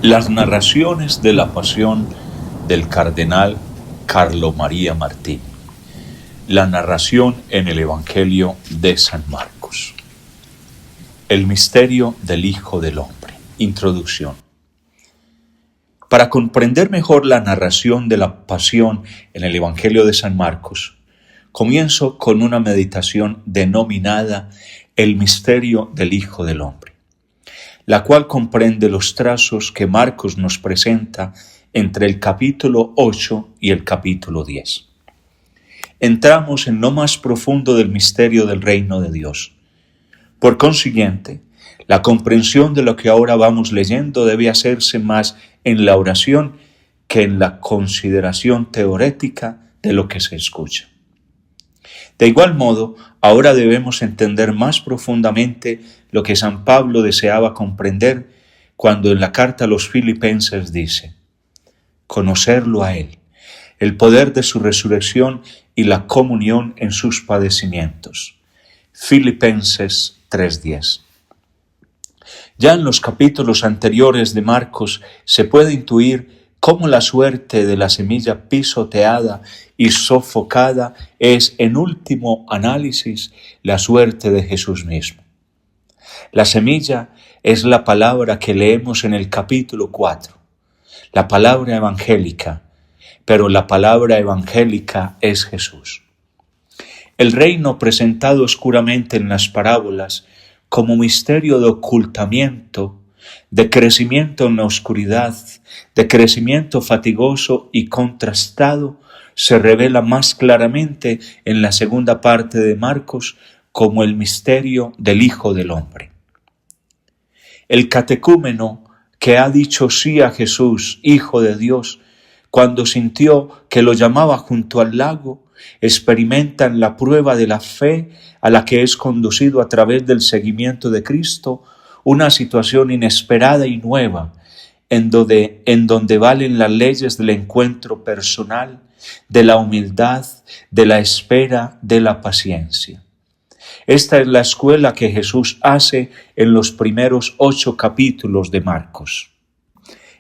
Las narraciones de la pasión del cardenal Carlo María Martini. La narración en el Evangelio de San Marcos. El misterio del Hijo del Hombre. Introducción. Para comprender mejor la narración de la pasión en el Evangelio de San Marcos, comienzo con una meditación denominada El misterio del Hijo del Hombre, la cual comprende los trazos que Marcos nos presenta entre el capítulo 8 y el capítulo 10. Entramos en lo más profundo del misterio del reino de Dios. Por consiguiente, la comprensión de lo que ahora vamos leyendo debe hacerse más en la oración que en la consideración teorética de lo que se escucha. De igual modo, ahora debemos entender más profundamente lo que San Pablo deseaba comprender cuando en la carta a los Filipenses dice: conocerlo a Él, el poder de su resurrección y la comunión en sus padecimientos. Filipenses 3:10. Ya en los capítulos anteriores de Marcos se puede intuir cómo la suerte de la semilla pisoteada y sofocada es, en último análisis, la suerte de Jesús mismo. La semilla es la palabra que leemos en el capítulo 4, la palabra evangélica, pero la palabra evangélica es Jesús. El reino presentado oscuramente en las parábolas como misterio de ocultamiento, de crecimiento en la oscuridad, de crecimiento fatigoso y contrastado, se revela más claramente en la segunda parte de Marcos como el misterio del Hijo del Hombre. El catecúmeno que ha dicho sí a Jesús, Hijo de Dios, cuando sintió que lo llamaba junto al lago, experimenta en la prueba de la fe a la que es conducido a través del seguimiento de Cristo una situación inesperada y nueva, en donde valen las leyes del encuentro personal, de la humildad, de la espera, de la paciencia. Esta es la escuela que Jesús hace en los primeros 8 capítulos de Marcos.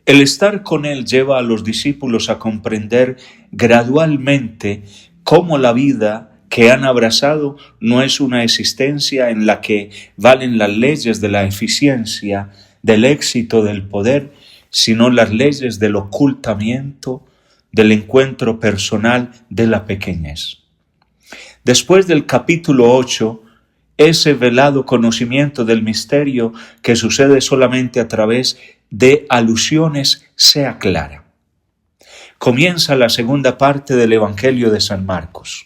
El estar con Él lleva a los discípulos a comprender gradualmente cómo la vida que han abrazado no es una existencia en la que valen las leyes de la eficiencia, del éxito, del poder, sino las leyes del ocultamiento, del encuentro personal, de la pequeñez. Después del capítulo 8, ese velado conocimiento del misterio que sucede solamente a través de alusiones se aclara. Comienza la segunda parte del Evangelio de San Marcos.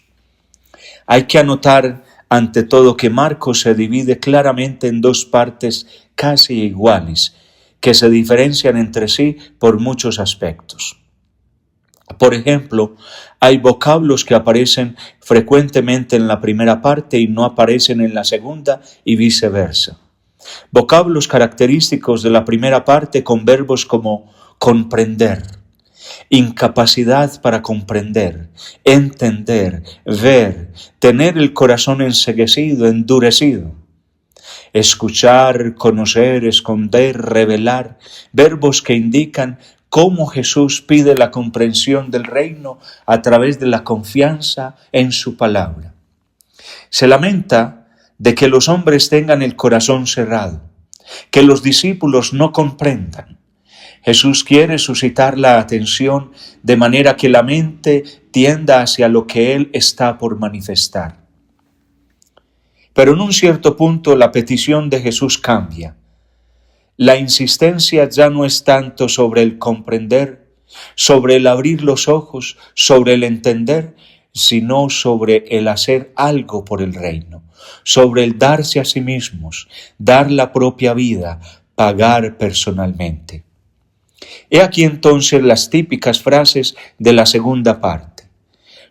Hay que anotar ante todo que Marcos se divide claramente en 2 partes casi iguales, que se diferencian entre sí por muchos aspectos. Por ejemplo, hay vocablos que aparecen frecuentemente en la primera parte y no aparecen en la segunda y viceversa. Vocablos característicos de la primera parte con verbos como comprender, incapacidad para comprender, entender, ver, tener el corazón enceguecido, endurecido. Escuchar, conocer, esconder, revelar, verbos que indican cómo Jesús pide la comprensión del reino a través de la confianza en su palabra. Se lamenta de que los hombres tengan el corazón cerrado, que los discípulos no comprendan. Jesús quiere suscitar la atención de manera que la mente tienda hacia lo que Él está por manifestar. Pero en un cierto punto la petición de Jesús cambia. La insistencia ya no es tanto sobre el comprender, sobre el abrir los ojos, sobre el entender, sino sobre el hacer algo por el reino, sobre el darse a sí mismos, dar la propia vida, pagar personalmente. He aquí entonces las típicas frases de la segunda parte.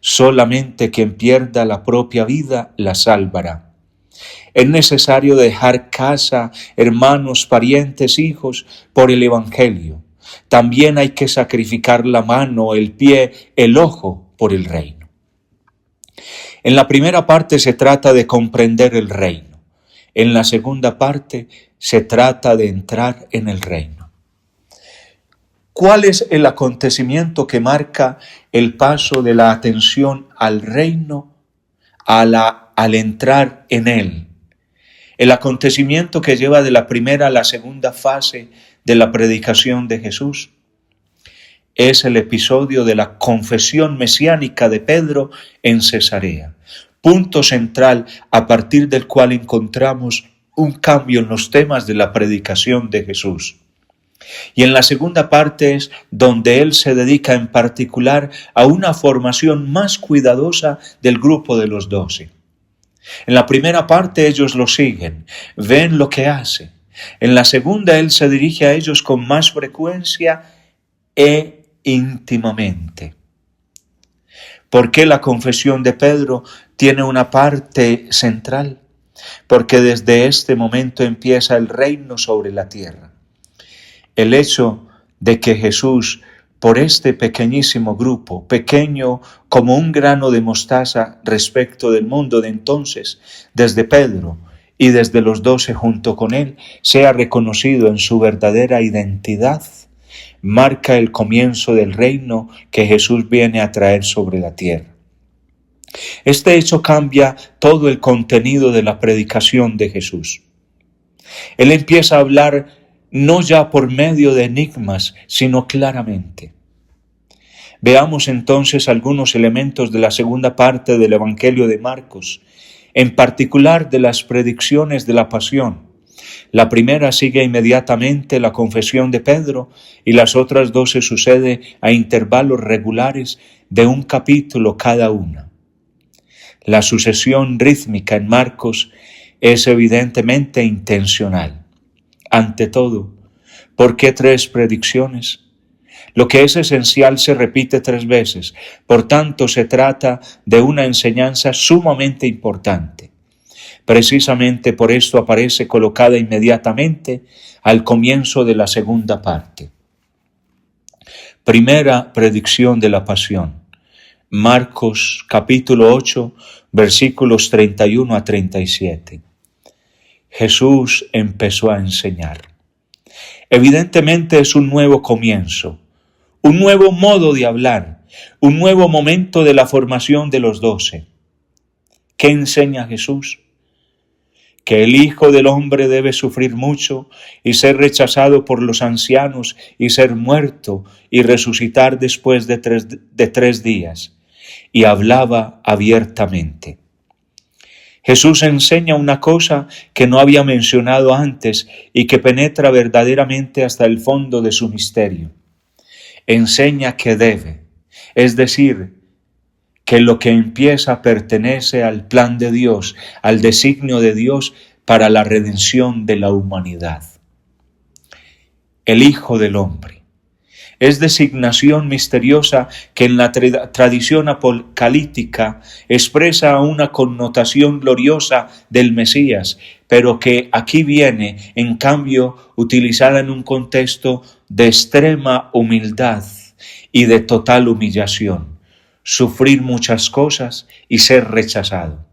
Solamente quien pierda la propia vida la salvará. Es necesario dejar casa, hermanos, parientes, hijos, por el Evangelio. También hay que sacrificar la mano, el pie, el ojo, por el reino. En la primera parte se trata de comprender el reino. En la segunda parte se trata de entrar en el reino. ¿Cuál es el acontecimiento que marca el paso de la atención al reino al entrar en él? El acontecimiento que lleva de la primera a la segunda fase de la predicación de Jesús es el episodio de la confesión mesiánica de Pedro en Cesarea, punto central a partir del cual encontramos un cambio en los temas de la predicación de Jesús. Y en la segunda parte es donde él se dedica en particular a una formación más cuidadosa del grupo de los 12. En la primera parte ellos lo siguen, ven lo que hace. En la segunda él se dirige a ellos con más frecuencia e íntimamente. ¿Por qué la confesión de Pedro tiene una parte central? Porque desde este momento empieza el reino sobre la tierra. El hecho de que Jesús, por este pequeñísimo grupo, pequeño como un grano de mostaza respecto del mundo de entonces, desde Pedro y desde los 12 junto con él, sea reconocido en su verdadera identidad, marca el comienzo del reino que Jesús viene a traer sobre la tierra. Este hecho cambia todo el contenido de la predicación de Jesús. Él empieza a hablar no ya por medio de enigmas, sino claramente. Veamos entonces algunos elementos de la segunda parte del Evangelio de Marcos, en particular de las predicciones de la pasión. La primera sigue inmediatamente la confesión de Pedro y las otras dos se sucede a intervalos regulares de un capítulo cada una. La sucesión rítmica en Marcos es evidentemente intencional. Ante todo, ¿por qué 3 predicciones? Lo que es esencial se repite 3 veces, por tanto se trata de una enseñanza sumamente importante. Precisamente por esto aparece colocada inmediatamente al comienzo de la segunda parte. Primera predicción de la pasión. Marcos capítulo 8, versículos 31 a 37. Jesús empezó a enseñar. Evidentemente es un nuevo comienzo, un nuevo modo de hablar, un nuevo momento de la formación de los 12. ¿Qué enseña Jesús? Que el Hijo del Hombre debe sufrir mucho y ser rechazado por los ancianos y ser muerto y resucitar después de 3 días. Y hablaba abiertamente. Jesús enseña una cosa que no había mencionado antes y que penetra verdaderamente hasta el fondo de su misterio. Enseña que debe, es decir, que lo que empieza pertenece al plan de Dios, al designio de Dios para la redención de la humanidad. El Hijo del Hombre. Es designación misteriosa que en la tradición apocalíptica expresa una connotación gloriosa del Mesías, pero que aquí viene, en cambio, utilizada en un contexto de extrema humildad y de total humillación. Sufrir muchas cosas y ser rechazado.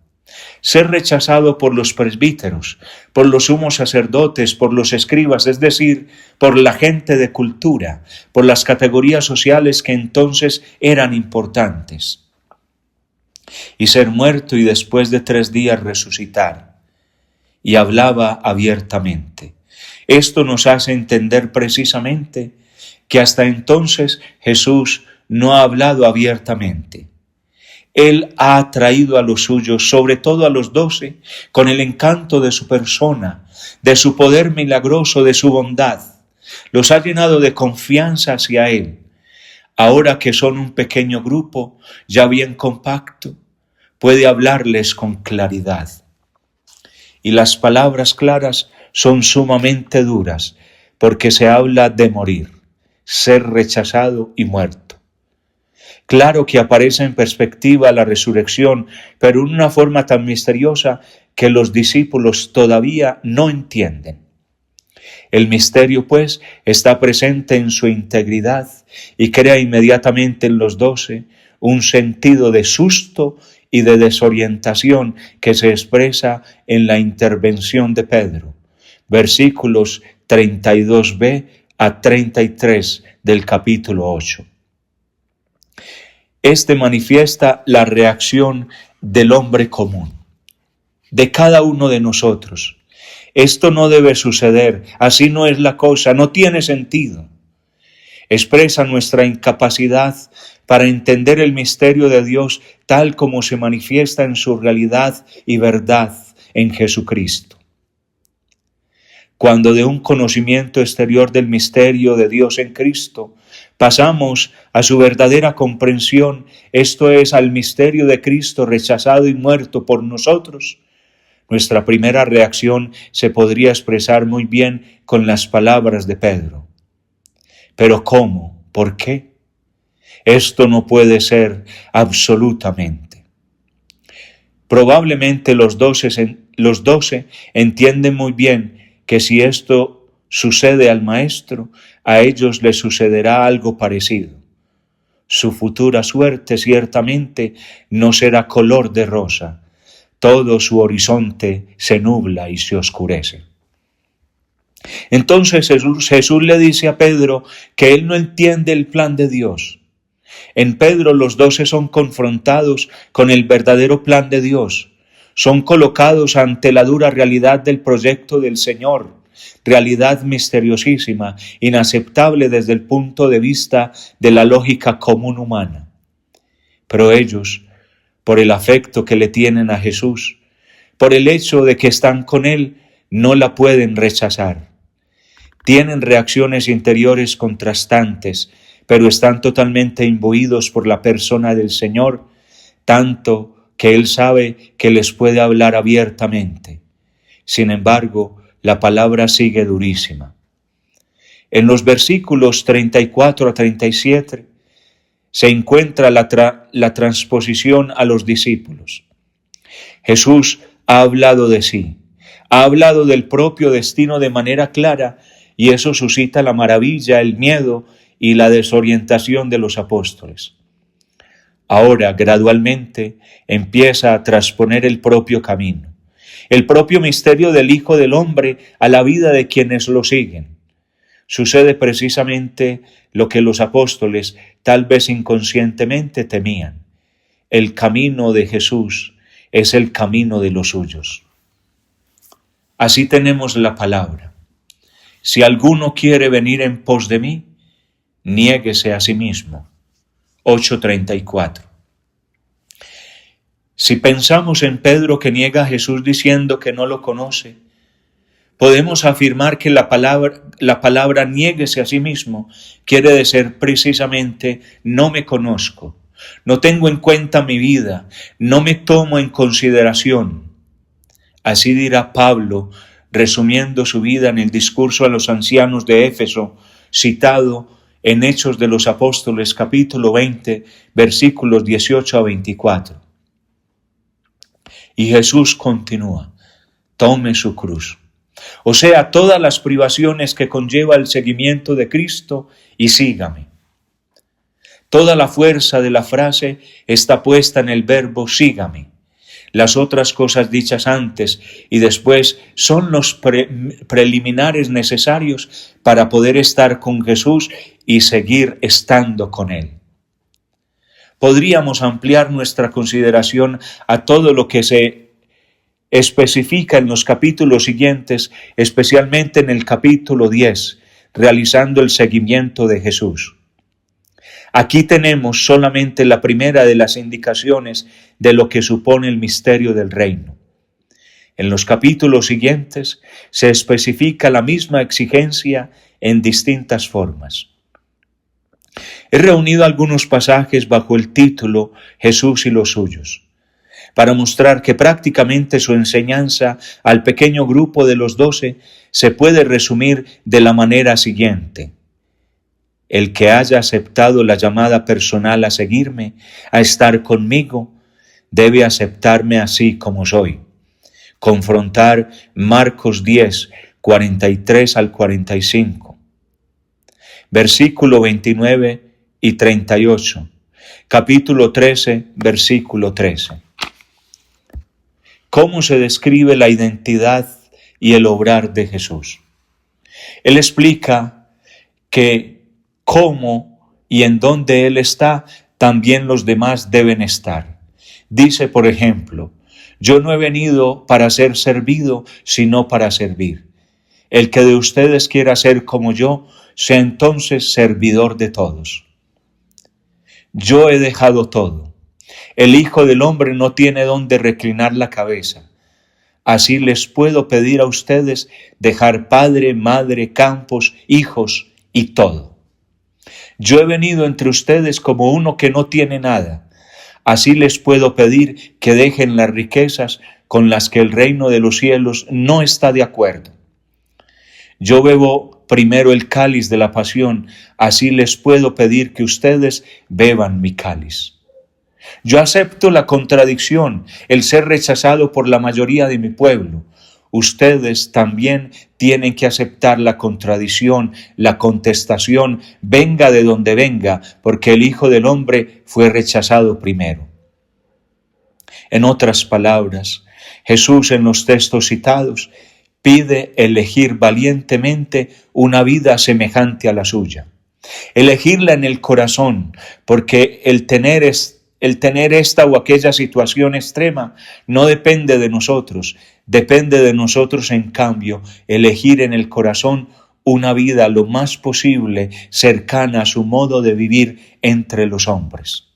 Ser rechazado por los presbíteros, por los sumos sacerdotes, por los escribas, es decir, por la gente de cultura, por las categorías sociales que entonces eran importantes. Y ser muerto y después de 3 días resucitar. Y hablaba abiertamente. Esto nos hace entender precisamente que hasta entonces Jesús no ha hablado abiertamente. Él ha atraído a los suyos, sobre todo a los 12, con el encanto de su persona, de su poder milagroso, de su bondad. Los ha llenado de confianza hacia Él. Ahora que son un pequeño grupo, ya bien compacto, puede hablarles con claridad. Y las palabras claras son sumamente duras, porque se habla de morir, ser rechazado y muerto. Claro que aparece en perspectiva la resurrección, pero en una forma tan misteriosa que los discípulos todavía no entienden. El misterio, pues, está presente en su integridad y crea inmediatamente en los 12 un sentido de susto y de desorientación que se expresa en la intervención de Pedro. Versículos 32b a 33 del capítulo 8. Este manifiesta la reacción del hombre común, de cada uno de nosotros. Esto no debe suceder, así no es la cosa, no tiene sentido. Expresa nuestra incapacidad para entender el misterio de Dios tal como se manifiesta en su realidad y verdad en Jesucristo. Cuando de un conocimiento exterior del misterio de Dios en Cristo pasamos a su verdadera comprensión, esto es, al misterio de Cristo rechazado y muerto por nosotros, nuestra primera reacción se podría expresar muy bien con las palabras de Pedro. ¿Pero cómo? ¿Por qué? Esto no puede ser absolutamente. Probablemente los 12 entienden muy bien que si esto sucede al Maestro, a ellos les sucederá algo parecido. Su futura suerte ciertamente no será color de rosa. Todo su horizonte se nubla y se oscurece. Entonces Jesús le dice a Pedro que él no entiende el plan de Dios. En Pedro los 12 son confrontados con el verdadero plan de Dios. Son colocados ante la dura realidad del proyecto del Señor, realidad misteriosísima, inaceptable desde el punto de vista de la lógica común humana. Pero ellos, por el afecto que le tienen a Jesús, por el hecho de que están con Él, no la pueden rechazar. Tienen reacciones interiores contrastantes, pero están totalmente imbuidos por la persona del Señor, tanto que Él sabe que les puede hablar abiertamente. Sin embargo, la palabra sigue durísima. En los versículos 34 a 37 se encuentra la transposición a los discípulos. Jesús ha hablado de sí, ha hablado del propio destino de manera clara, y eso suscita la maravilla, el miedo y la desorientación de los apóstoles. Ahora, gradualmente, empieza a transponer el propio camino, el propio misterio del Hijo del Hombre a la vida de quienes lo siguen. Sucede precisamente lo que los apóstoles, tal vez inconscientemente, temían. El camino de Jesús es el camino de los suyos. Así tenemos la palabra. Si alguno quiere venir en pos de mí, niéguese a sí mismo. 8:34. Si pensamos en Pedro que niega a Jesús diciendo que no lo conoce, podemos afirmar que la palabra niéguese a sí mismo quiere decir precisamente no me conozco, no tengo en cuenta mi vida, no me tomo en consideración. Así dirá Pablo, resumiendo su vida en el discurso a los ancianos de Éfeso, citado en Hechos de los Apóstoles, capítulo 20, versículos 18 a 24. Y Jesús continúa, tome su cruz. O sea, todas las privaciones que conlleva el seguimiento de Cristo y sígame. Toda la fuerza de la frase está puesta en el verbo sígame. Las otras cosas dichas antes y después son los preliminares necesarios para poder estar con Jesús y seguir estando con Él. Podríamos ampliar nuestra consideración a todo lo que se especifica en los capítulos siguientes, especialmente en el capítulo 10, realizando el seguimiento de Jesús. Aquí tenemos solamente la primera de las indicaciones de lo que supone el misterio del reino. En los capítulos siguientes se especifica la misma exigencia en distintas formas. He reunido algunos pasajes bajo el título Jesús y los suyos, para mostrar que prácticamente su enseñanza al pequeño grupo de los 12 se puede resumir de la manera siguiente. El que haya aceptado la llamada personal a seguirme, a estar conmigo, debe aceptarme así como soy. Confrontar Marcos 10, 43 al 45. Versículo 29 y 38. Capítulo 13, versículo 13. ¿Cómo se describe la identidad y el obrar de Jesús? Él explica que cómo y en donde Él está, también los demás deben estar. Dice, por ejemplo, yo no he venido para ser servido, sino para servir. El que de ustedes quiera ser como yo, sea entonces servidor de todos. Yo he dejado todo. El Hijo del Hombre no tiene dónde reclinar la cabeza. Así les puedo pedir a ustedes dejar padre, madre, campos, hijos y todo. Yo he venido entre ustedes como uno que no tiene nada. Así les puedo pedir que dejen las riquezas con las que el reino de los cielos no está de acuerdo. Yo bebo primero el cáliz de la pasión, así les puedo pedir que ustedes beban mi cáliz. Yo acepto la contradicción, el ser rechazado por la mayoría de mi pueblo. Ustedes también tienen que aceptar la contradicción, la contestación, venga de donde venga, porque el Hijo del Hombre fue rechazado primero. En otras palabras, Jesús en los textos citados pide elegir valientemente una vida semejante a la suya. Elegirla en el corazón, porque el tener esta o aquella situación extrema no depende de nosotros. Depende de nosotros, en cambio, elegir en el corazón una vida lo más posible cercana a su modo de vivir entre los hombres.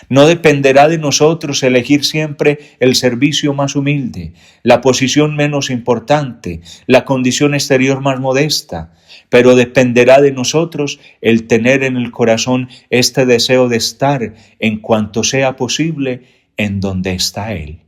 No dependerá de nosotros elegir siempre el servicio más humilde, la posición menos importante, la condición exterior más modesta, pero dependerá de nosotros el tener en el corazón este deseo de estar, en cuanto sea posible, en donde está Él.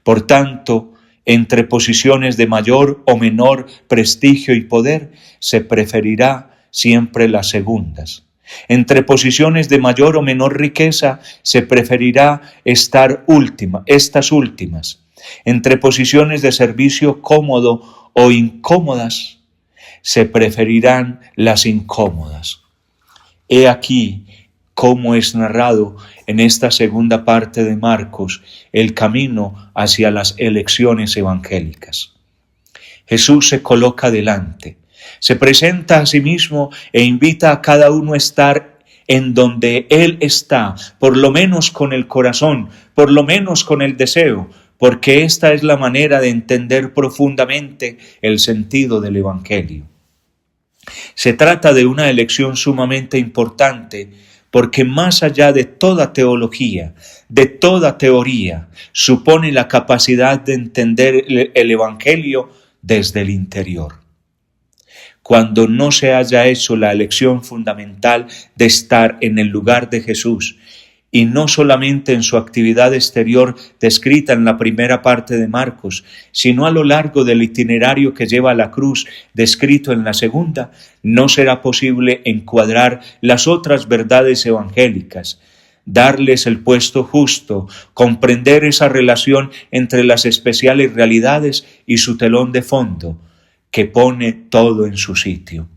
Por tanto, entre posiciones de mayor o menor prestigio y poder, se preferirá siempre las segundas. Entre posiciones de mayor o menor riqueza, se preferirá estas últimas. Entre posiciones de servicio cómodo o incómodas, se preferirán las incómodas. He aquí cómo es narrado en esta segunda parte de Marcos el camino hacia las elecciones evangélicas. Jesús se coloca delante, se presenta a sí mismo e invita a cada uno a estar en donde Él está, por lo menos con el corazón, por lo menos con el deseo, porque esta es la manera de entender profundamente el sentido del Evangelio. Se trata de una elección sumamente importante, porque más allá de toda teología, de toda teoría, supone la capacidad de entender el Evangelio desde el interior. Cuando no se haya hecho la elección fundamental de estar en el lugar de Jesús, y no solamente en su actividad exterior descrita en la primera parte de Marcos, sino a lo largo del itinerario que lleva a la cruz descrito en la segunda, no será posible encuadrar las otras verdades evangélicas, darles el puesto justo, comprender esa relación entre las especiales realidades y su telón de fondo, que pone todo en su sitio.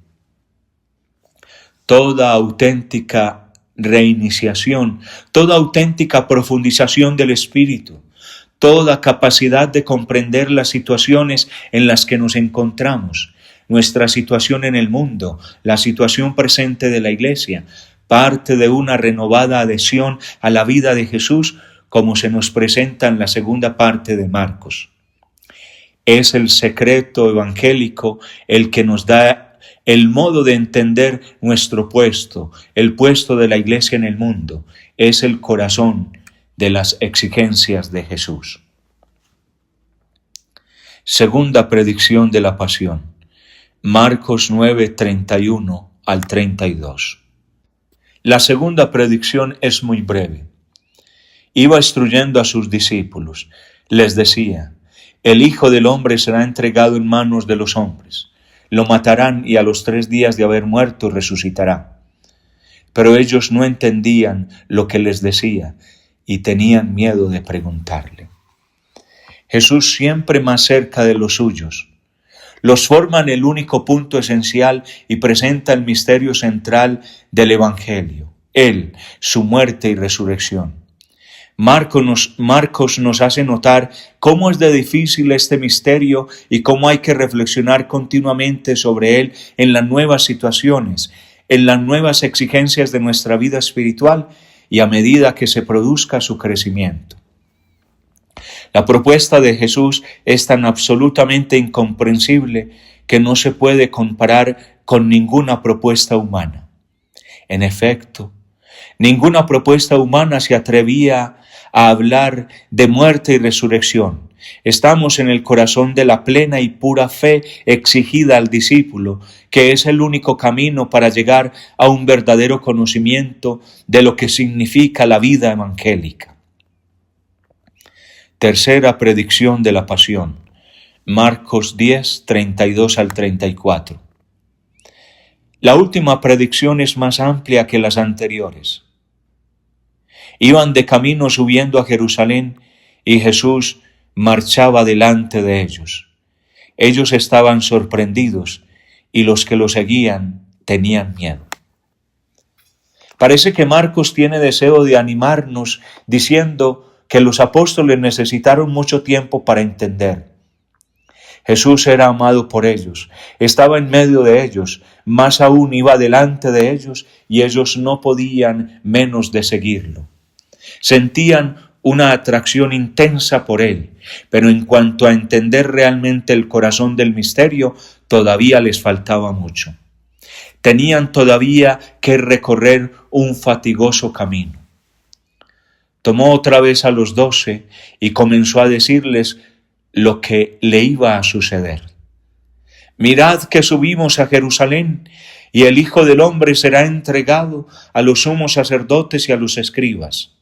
Toda auténtica reiniciación, toda auténtica profundización del espíritu, toda capacidad de comprender las situaciones en las que nos encontramos, nuestra situación en el mundo, la situación presente de la Iglesia, parte de una renovada adhesión a la vida de Jesús, como se nos presenta en la segunda parte de Marcos. Es el secreto evangélico el que nos da el modo de entender nuestro puesto, el puesto de la Iglesia en el mundo. Es el corazón de las exigencias de Jesús. Segunda predicción de la pasión. Marcos 9, 31 al 32. La segunda predicción es muy breve. Iba instruyendo a sus discípulos. Les decía: el Hijo del Hombre será entregado en manos de los hombres. Lo matarán y a los 3 días de haber muerto resucitará. Pero ellos no entendían lo que les decía y tenían miedo de preguntarle. Jesús siempre más cerca de los suyos. Los forma en el único punto esencial y presenta el misterio central del Evangelio, Él, su muerte y resurrección. Marcos nos hace notar cómo es de difícil este misterio y cómo hay que reflexionar continuamente sobre él en las nuevas situaciones, en las nuevas exigencias de nuestra vida espiritual y a medida que se produzca su crecimiento. La propuesta de Jesús es tan absolutamente incomprensible que no se puede comparar con ninguna propuesta humana. En efecto, ninguna propuesta humana se atrevía a hablar de muerte y resurrección. Estamos en el corazón de la plena y pura fe exigida al discípulo, que es el único camino para llegar a un verdadero conocimiento de lo que significa la vida evangélica. Tercera predicción de la pasión, Marcos 10, 32 al 34. La última predicción es más amplia que las anteriores. Iban de camino subiendo a Jerusalén y Jesús marchaba delante de ellos. Ellos estaban sorprendidos y los que lo seguían tenían miedo. Parece que Marcos tiene deseo de animarnos diciendo que los apóstoles necesitaron mucho tiempo para entender. Jesús era amado por ellos, estaba en medio de ellos, más aún iba delante de ellos y ellos no podían menos de seguirlo. Sentían una atracción intensa por él, pero en cuanto a entender realmente el corazón del misterio, todavía les faltaba mucho. Tenían todavía que recorrer un fatigoso camino. Tomó otra vez a los 12 y comenzó a decirles lo que le iba a suceder. Mirad que subimos a Jerusalén y el Hijo del Hombre será entregado a los sumos sacerdotes y a los escribas.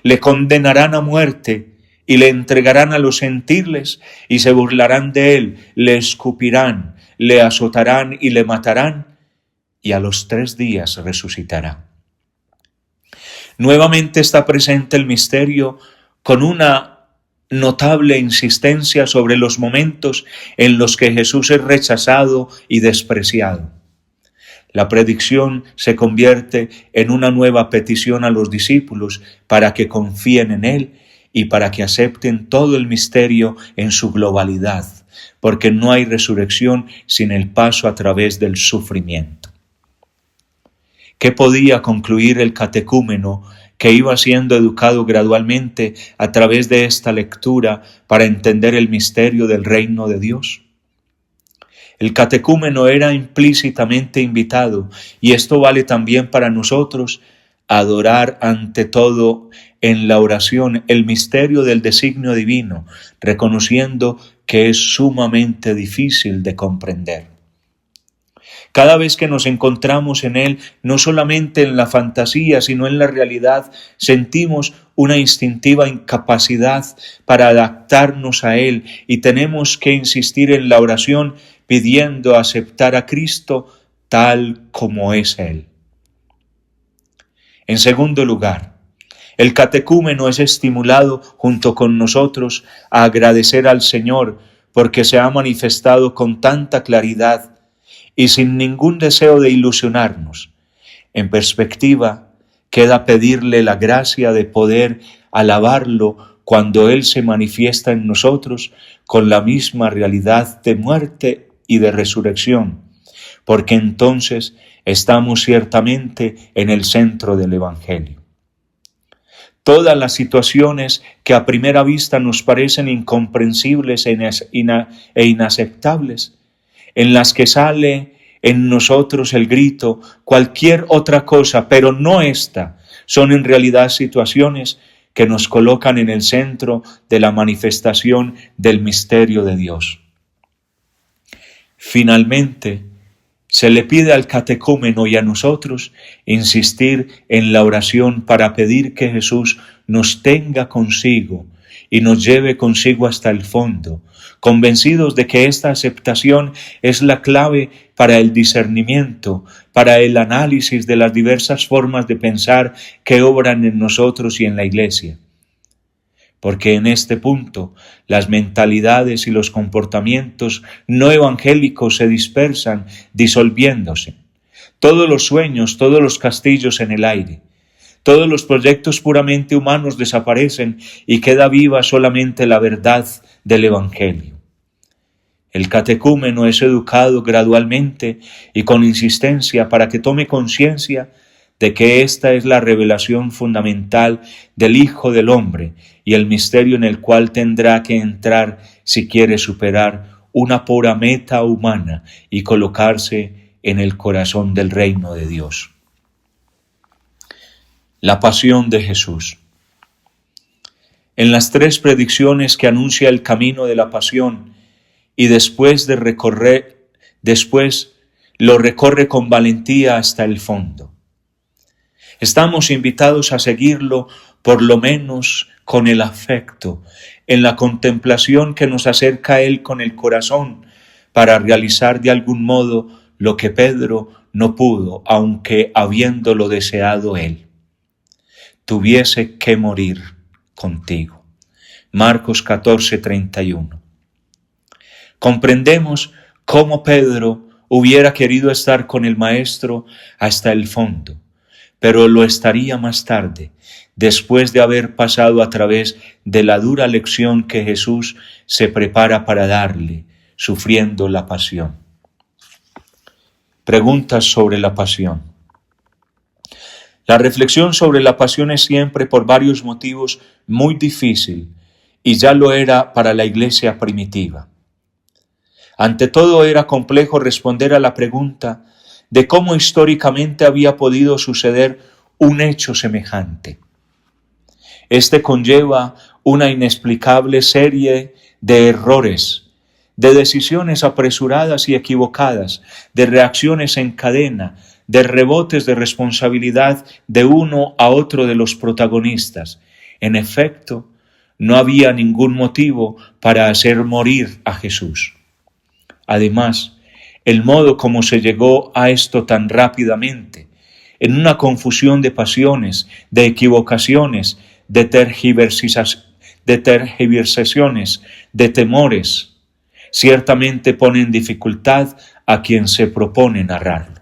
Le condenarán a muerte y le entregarán a los gentiles y se burlarán de él, le escupirán, le azotarán y le matarán y a los 3 días resucitará. Nuevamente está presente el misterio con una notable insistencia sobre los momentos en los que Jesús es rechazado y despreciado. La predicción se convierte en una nueva petición a los discípulos para que confíen en Él y para que acepten todo el misterio en su globalidad, porque no hay resurrección sin el paso a través del sufrimiento. ¿Qué podía concluir el catecúmeno que iba siendo educado gradualmente a través de esta lectura para entender el misterio del reino de Dios? El catecúmeno era implícitamente invitado, y esto vale también para nosotros, a adorar ante todo en la oración el misterio del designio divino, reconociendo que es sumamente difícil de comprender. Cada vez que nos encontramos en él, no solamente en la fantasía, sino en la realidad, sentimos una instintiva incapacidad para adaptarnos a él y tenemos que insistir en la oración pidiendo aceptar a Cristo tal como es él. En segundo lugar, el catecúmeno es estimulado junto con nosotros a agradecer al Señor porque se ha manifestado con tanta claridad y sin ningún deseo de ilusionarnos. En perspectiva, queda pedirle la gracia de poder alabarlo cuando Él se manifiesta en nosotros con la misma realidad de muerte y de resurrección, porque entonces estamos ciertamente en el centro del Evangelio. Todas las situaciones que a primera vista nos parecen incomprensibles e inaceptables, en las que sale en nosotros el grito, cualquier otra cosa, pero no esta, son en realidad situaciones que nos colocan en el centro de la manifestación del misterio de Dios. Finalmente, se le pide al catecúmeno y a nosotros insistir en la oración para pedir que Jesús nos tenga consigo y nos lleve consigo hasta el fondo, convencidos de que esta aceptación es la clave para el discernimiento, para el análisis de las diversas formas de pensar que obran en nosotros y en la Iglesia. Porque en este punto las mentalidades y los comportamientos no evangélicos se dispersan, disolviéndose. Todos los sueños, todos los castillos en el aire, Todos los proyectos puramente humanos desaparecen y queda viva solamente la verdad del Evangelio. El catecúmeno es educado gradualmente y con insistencia para que tome conciencia de que esta es la revelación fundamental del Hijo del Hombre y el misterio en el cual tendrá que entrar si quiere superar una pura meta humana y colocarse en el corazón del reino de Dios. La pasión de Jesús. En las 3 predicciones que anuncia el camino de la pasión y después lo recorre con valentía hasta el fondo. Estamos invitados a seguirlo por lo menos con el afecto, en la contemplación que nos acerca a Él con el corazón para realizar de algún modo lo que Pedro no pudo, aunque habiéndolo deseado Él. Tuviese que morir contigo. Marcos 14:31. Comprendemos cómo Pedro hubiera querido estar con el Maestro hasta el fondo, pero lo estaría más tarde, después de haber pasado a través de la dura lección que Jesús se prepara para darle, sufriendo la pasión. Preguntas sobre la pasión. La reflexión sobre la pasión es siempre, por varios motivos, muy difícil, y ya lo era para la iglesia primitiva. Ante todo, era complejo responder a la pregunta de cómo históricamente había podido suceder un hecho semejante. Este conlleva una inexplicable serie de errores, de decisiones apresuradas y equivocadas, de reacciones en cadena, de rebotes de responsabilidad de uno a otro de los protagonistas. En efecto, no había ningún motivo para hacer morir a Jesús. Además, el modo como se llegó a esto tan rápidamente, en una confusión de pasiones, de equivocaciones, de tergiversaciones, de temores, ciertamente pone en dificultad a quien se propone narrarlo.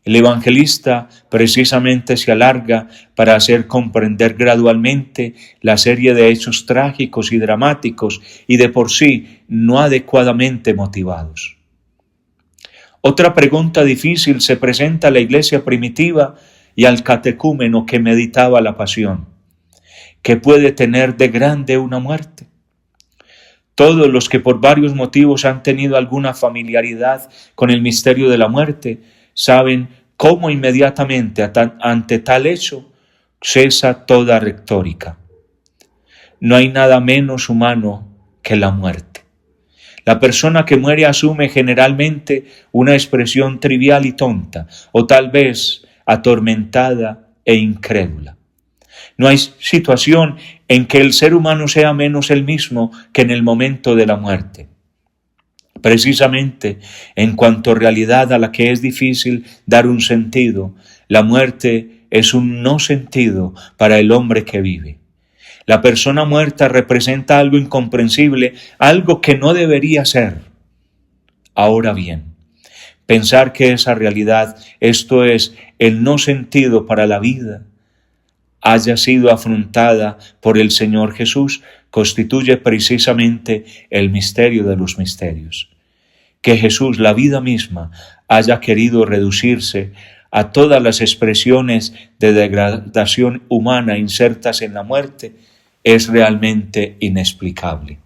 El evangelista precisamente se alarga para hacer comprender gradualmente la serie de hechos trágicos y dramáticos y de por sí no adecuadamente motivados. Otra pregunta difícil se presenta a la iglesia primitiva y al catecúmeno que meditaba la pasión. ¿Qué puede tener de grande una muerte? Todos los que por varios motivos han tenido alguna familiaridad con el misterio de la muerte saben cómo inmediatamente ante tal hecho cesa toda retórica. No hay nada menos humano que la muerte. La persona que muere asume generalmente una expresión trivial y tonta, o tal vez atormentada e incrédula. No hay situación en que el ser humano sea menos el mismo que en el momento de la muerte. Precisamente en cuanto a realidad a la que es difícil dar un sentido, la muerte es un no sentido para el hombre que vive. La persona muerta representa algo incomprensible, algo que no debería ser. Ahora bien, pensar que esa realidad, esto es, el no sentido para la vida, haya sido afrontada por el Señor Jesús, constituye precisamente el misterio de los misterios. Que Jesús, la vida misma, haya querido reducirse a todas las expresiones de degradación humana insertas en la muerte es realmente inexplicable.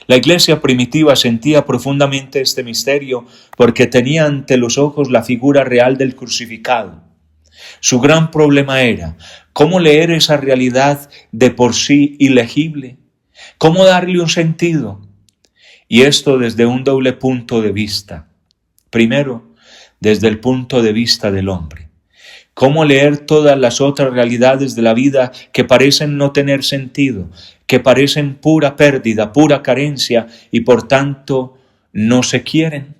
La iglesia primitiva sentía profundamente este misterio porque tenía ante los ojos la figura real del crucificado. Su gran problema era cómo leer esa realidad de por sí ilegible, cómo darle un sentido. Y esto desde un doble punto de vista. Primero, desde el punto de vista del hombre. Cómo leer todas las otras realidades de la vida que parecen no tener sentido, que parecen pura pérdida, pura carencia y por tanto no se quieren.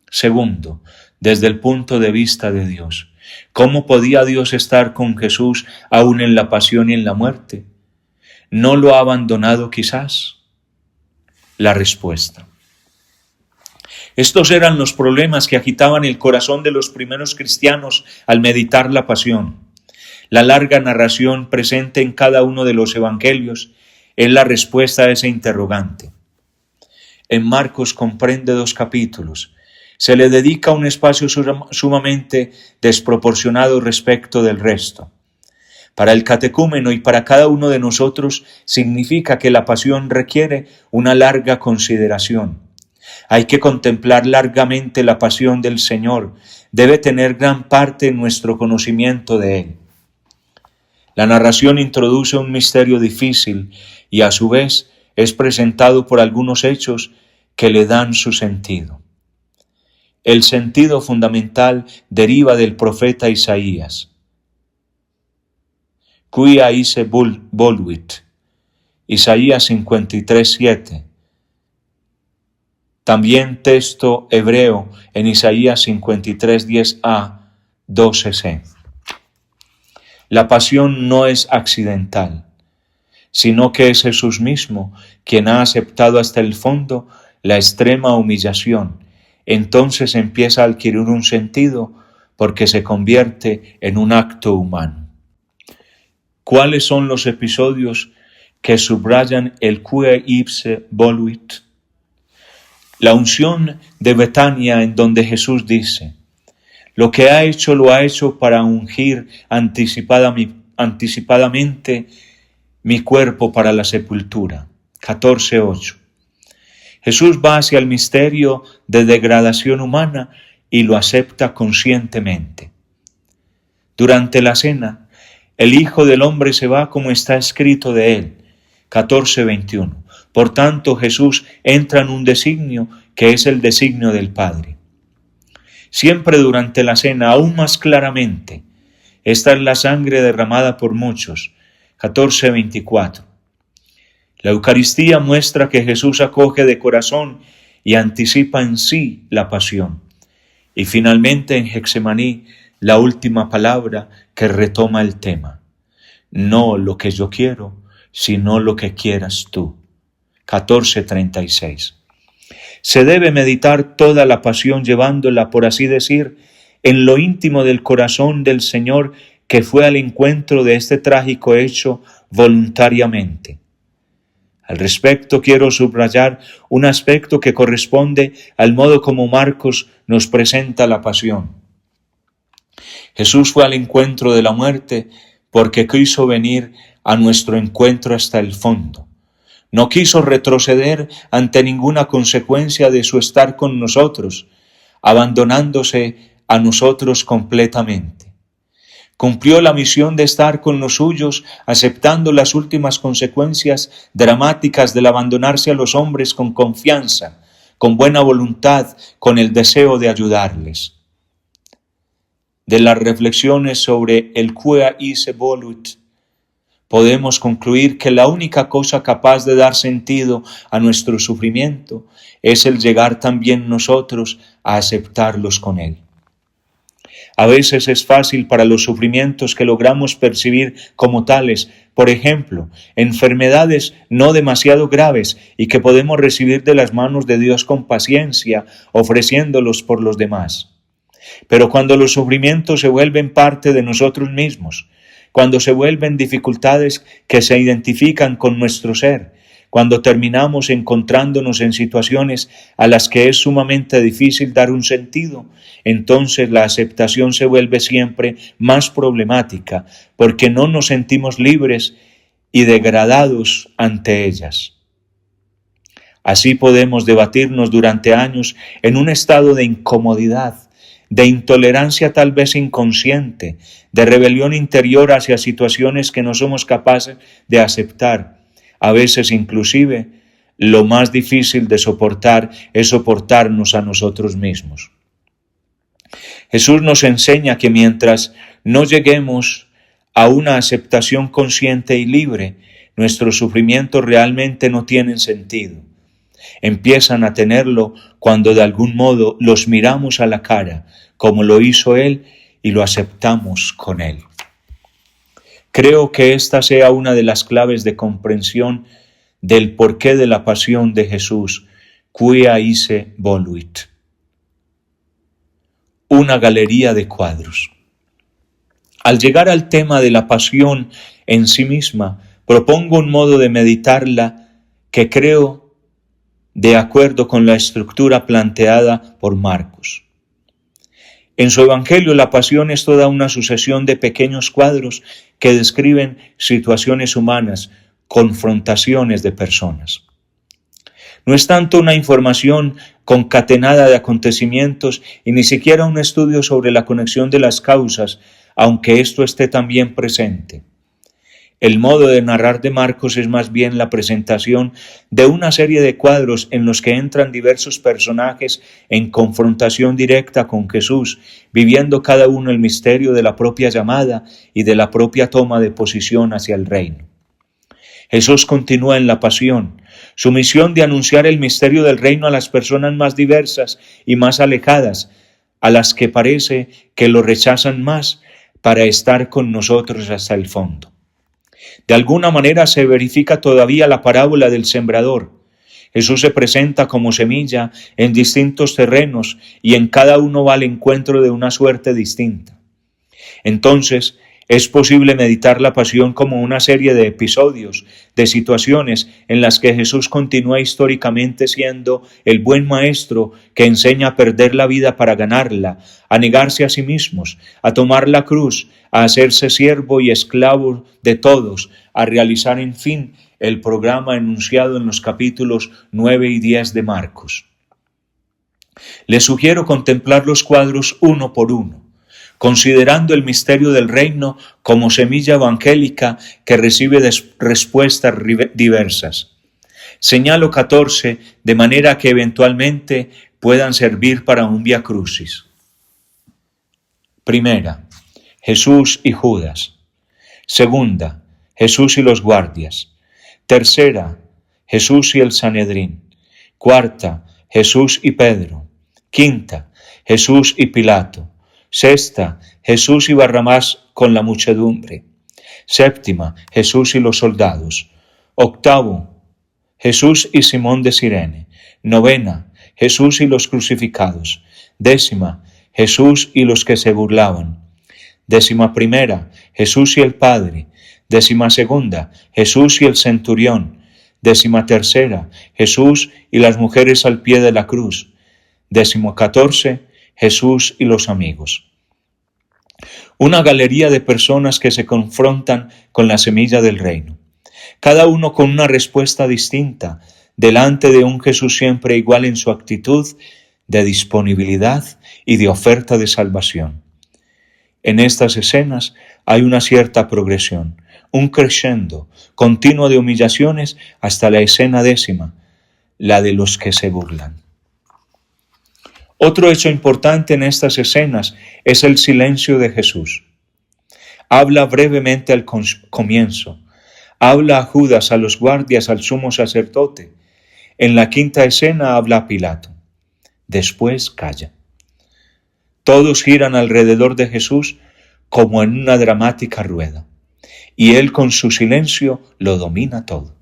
Segundo, desde el punto de vista de Dios. ¿Cómo podía Dios estar con Jesús aún en la pasión y en la muerte? ¿No lo ha abandonado quizás? La respuesta. Estos eran los problemas que agitaban el corazón de los primeros cristianos al meditar la pasión. La larga narración presente en cada uno de los evangelios es la respuesta a ese interrogante. En Marcos comprende 2 capítulos. Se le dedica un espacio sumamente desproporcionado respecto del resto. Para el catecúmeno y para cada uno de nosotros significa que la pasión requiere una larga consideración. Hay que contemplar largamente la pasión del Señor. Debe tener gran parte en nuestro conocimiento de Él. La narración introduce un misterio difícil y a su vez es presentado por algunos hechos que le dan su sentido. El sentido fundamental deriva del profeta Isaías. Quia ise voluit, Isaías 53:7. También texto hebreo en Isaías 53:10a, 12c. La pasión no es accidental, sino que es Jesús mismo quien ha aceptado hasta el fondo la extrema humillación. Entonces empieza a adquirir un sentido porque se convierte en un acto humano. ¿Cuáles son los episodios que subrayan el quia ipse voluit? La unción de Betania, en donde Jesús dice: lo que ha hecho lo ha hecho para ungir anticipadamente mi cuerpo para la sepultura. 14:8. Jesús va hacia el misterio de degradación humana y lo acepta conscientemente. Durante la cena, el Hijo del Hombre se va como está escrito de él. 14:21. Por tanto, Jesús entra en un designio que es el designio del Padre. Siempre durante la cena, aún más claramente, esta es la sangre derramada por muchos. 14:24. La Eucaristía muestra que Jesús acoge de corazón y anticipa en sí la pasión. Y finalmente en Getsemaní, la última palabra que retoma el tema. No lo que yo quiero, sino lo que quieras tú. 14:36. Se debe meditar toda la pasión llevándola, por así decir, en lo íntimo del corazón del Señor que fue al encuentro de este trágico hecho voluntariamente. Al respecto quiero subrayar un aspecto que corresponde al modo como Marcos nos presenta la pasión. Jesús fue al encuentro de la muerte porque quiso venir a nuestro encuentro hasta el fondo. No quiso retroceder ante ninguna consecuencia de su estar con nosotros, abandonándose a nosotros completamente. Cumplió la misión de estar con los suyos, aceptando las últimas consecuencias dramáticas del abandonarse a los hombres con confianza, con buena voluntad, con el deseo de ayudarles. De las reflexiones sobre el quia ise voluit, podemos concluir que la única cosa capaz de dar sentido a nuestro sufrimiento es el llegar también nosotros a aceptarlos con él. A veces es fácil para los sufrimientos que logramos percibir como tales, por ejemplo, enfermedades no demasiado graves y que podemos recibir de las manos de Dios con paciencia, ofreciéndolos por los demás. Pero cuando los sufrimientos se vuelven parte de nosotros mismos, cuando se vuelven dificultades que se identifican con nuestro ser, cuando terminamos encontrándonos en situaciones a las que es sumamente difícil dar un sentido, entonces la aceptación se vuelve siempre más problemática, porque no nos sentimos libres y degradados ante ellas. Así podemos debatirnos durante años en un estado de incomodidad, de intolerancia tal vez inconsciente, de rebelión interior hacia situaciones que no somos capaces de aceptar. A veces inclusive lo más difícil de soportar es soportarnos a nosotros mismos. Jesús nos enseña que mientras no lleguemos a una aceptación consciente y libre, nuestros sufrimientos realmente no tienen sentido. Empiezan a tenerlo cuando de algún modo los miramos a la cara, como lo hizo Él, y lo aceptamos con Él. Creo que esta sea una de las claves de comprensión del porqué de la pasión de Jesús, quia ise voluit. una galería de cuadros. Al llegar al tema de la pasión en sí misma, propongo un modo de meditarla que creo de acuerdo con la estructura planteada por Marcos. En su Evangelio, la pasión es toda una sucesión de pequeños cuadros que describen situaciones humanas, confrontaciones de personas. No es tanto una información concatenada de acontecimientos y ni siquiera un estudio sobre la conexión de las causas, aunque esto esté también presente. El modo de narrar de Marcos es más bien la presentación de una serie de cuadros en los que entran diversos personajes en confrontación directa con Jesús, viviendo cada uno el misterio de la propia llamada y de la propia toma de posición hacia el reino. Jesús continúa en la pasión, su misión de anunciar el misterio del reino a las personas más diversas y más alejadas, a las que parece que lo rechazan más, para estar con nosotros hasta el fondo. De alguna manera se verifica todavía la parábola del sembrador. Jesús se presenta como semilla en distintos terrenos y en cada uno va al encuentro de una suerte distinta. Entonces, es posible meditar la pasión como una serie de episodios, de situaciones en las que Jesús continúa históricamente siendo el buen maestro que enseña a perder la vida para ganarla, a negarse a sí mismos, a tomar la cruz, a hacerse siervo y esclavo de todos, a realizar en fin el programa enunciado en los capítulos 9 y 10 de Marcos. Les sugiero contemplar los cuadros uno por uno, considerando el misterio del reino como semilla evangélica que recibe respuestas diversas. Señalo 14 de manera que eventualmente puedan servir para un vía crucis. Primera, Jesús y Judas. Segunda, Jesús y los guardias. Tercera, Jesús y el Sanedrín. Cuarta, Jesús y Pedro. Quinta, Jesús y Pilato. Sexta, Jesús y Barrabás con la muchedumbre. Séptima, Jesús y los soldados. Octavo, Jesús y Simón de Cirene. Novena, Jesús y los crucificados. Décima, Jesús y los que se burlaban. Décima primera, Jesús y el Padre. Décima segunda, Jesús y el centurión. Décima tercera, Jesús y las mujeres al pie de la cruz. Décimo 14, Jesús y los amigos. Una galería de personas que se confrontan con la semilla del reino, cada uno con una respuesta distinta, delante de un Jesús siempre igual en su actitud de disponibilidad y de oferta de salvación. En estas escenas hay una cierta progresión, un crescendo continuo de humillaciones hasta la escena décima, la de los que se burlan. Otro hecho importante en estas escenas es el silencio de Jesús. Habla brevemente al comienzo, habla a Judas, a los guardias, al sumo sacerdote. En la quinta escena habla a Pilato. Después calla. Todos giran alrededor de Jesús como en una dramática rueda, y Él con su silencio lo domina todo.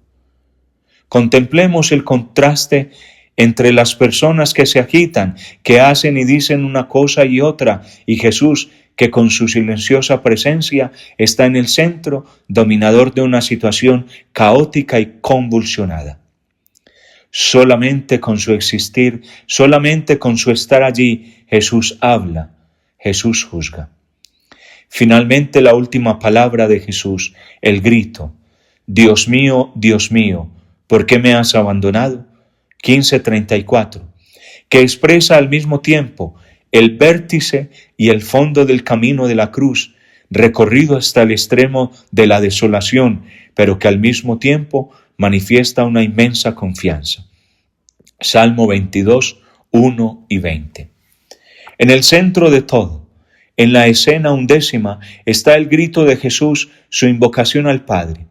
Contemplemos el contraste entre las personas que se agitan, que hacen y dicen una cosa y otra, y Jesús, que con su silenciosa presencia está en el centro, dominador de una situación caótica y convulsionada. Solamente con su existir, solamente con su estar allí, Jesús habla, Jesús juzga. Finalmente, la última palabra de Jesús, el grito, Dios mío, ¿por qué me has abandonado? 15:34, que expresa al mismo tiempo el vértice y el fondo del camino de la cruz, recorrido hasta el extremo de la desolación, pero que al mismo tiempo manifiesta una inmensa confianza. Salmo 22, 1 y 20. En el centro de todo, en la escena 11ª, está el grito de Jesús, su invocación al Padre.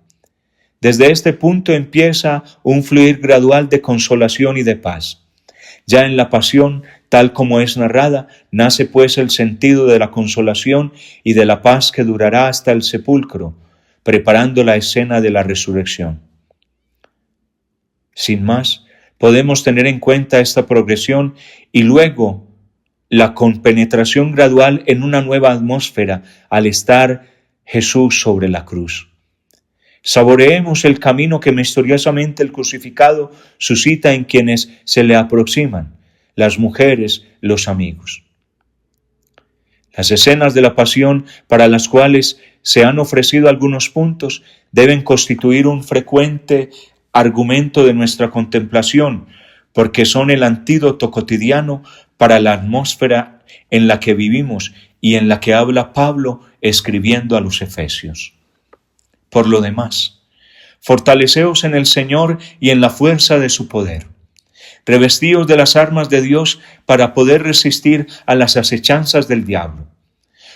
Desde este punto empieza un fluir gradual de consolación y de paz. Ya en la pasión, tal como es narrada, nace pues el sentido de la consolación y de la paz que durará hasta el sepulcro, preparando la escena de la resurrección. Sin más, podemos tener en cuenta esta progresión y luego la compenetración gradual en una nueva atmósfera al estar Jesús sobre la cruz. Saboreemos el camino que misteriosamente el crucificado suscita en quienes se le aproximan, las mujeres, los amigos. Las escenas de la pasión para las cuales se han ofrecido algunos puntos deben constituir un frecuente argumento de nuestra contemplación, porque son el antídoto cotidiano para la atmósfera en la que vivimos y en la que habla Pablo escribiendo a los Efesios. Por lo demás, fortaleceos en el Señor y en la fuerza de su poder. Revestíos de las armas de Dios para poder resistir a las acechanzas del diablo.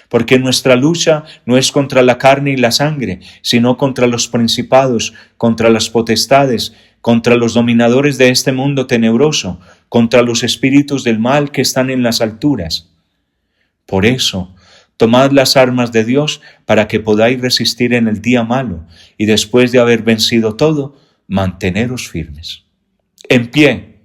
Porque nuestra lucha no es contra la carne y la sangre, sino contra los principados, contra las potestades, contra los dominadores de este mundo tenebroso, contra los espíritus del mal que están en las alturas. Por eso, tomad las armas de Dios para que podáis resistir en el día malo, y después de haber vencido todo, manteneros firmes. En pie,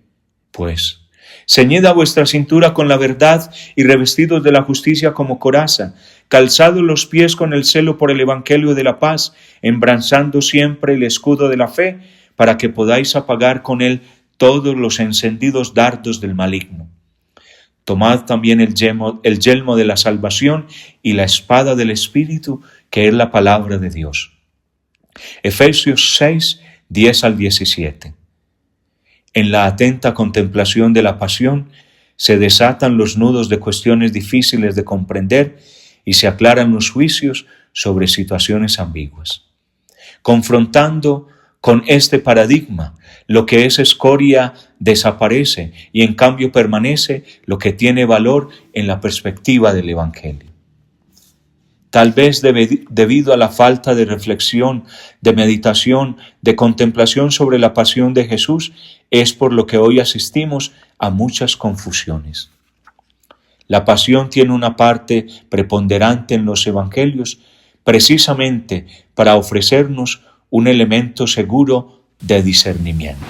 pues, ceñid a vuestra cintura con la verdad y revestidos de la justicia como coraza, calzados los pies con el celo por el evangelio de la paz, embrazando siempre el escudo de la fe, para que podáis apagar con él todos los encendidos dardos del maligno. Tomad también el yelmo de la salvación y la espada del Espíritu, que es la palabra de Dios. Efesios 6, 10 al 17. En la atenta contemplación de la pasión se desatan los nudos de cuestiones difíciles de comprender y se aclaran los juicios sobre situaciones ambiguas. Confrontando con este paradigma, lo que es escoria desaparece y en cambio permanece lo que tiene valor en la perspectiva del Evangelio. Tal vez debido a la falta de reflexión, de meditación, de contemplación sobre la pasión de Jesús, es por lo que hoy asistimos a muchas confusiones. La pasión tiene una parte preponderante en los evangelios, precisamente para ofrecernos un elemento seguro de discernimiento.